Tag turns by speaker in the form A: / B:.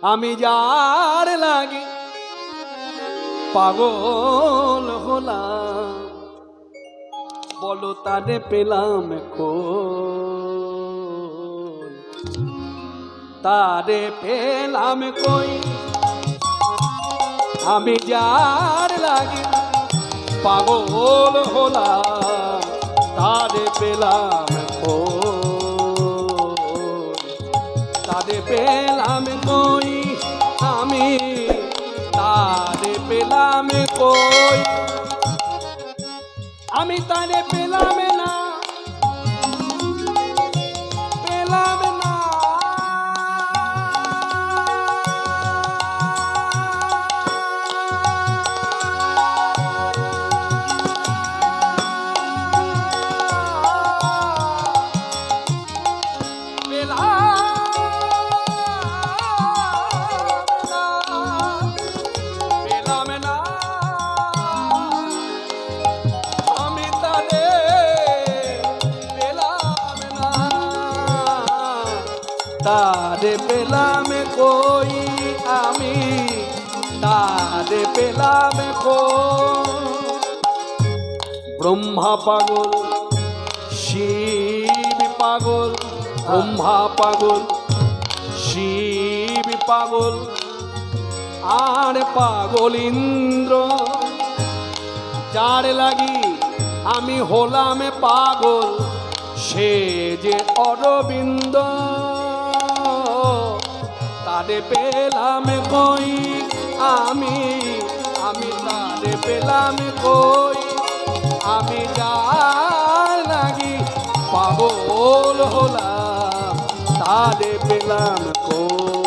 A: আমি যার লাগি পাগল হলাম, বলো তারে পেলাম কই, তারে পেলাম কই। আমি যার লাগি পাগল হলাম, তারে পেলাম কই, তারে পেলাম কই। আমি তারে পেলাম কই, আমি তারে পেলাম না, পেলাম না। তারে পেলাম কই, আমি তারে পেলাম কই। ব্রহ্মা পাগল, শিব পাগল, ব্রহ্মা পাগল, শিব পাগল, আর পাগল ইন্দ্র। যার লাগি আমি হলাম পাগল, সে যে অরবিন্দ। তারে পেলাম কই, আমি তারে পেলাম কই। আমি যার লাগি পাগল হলাম, তারে পেলাম কই।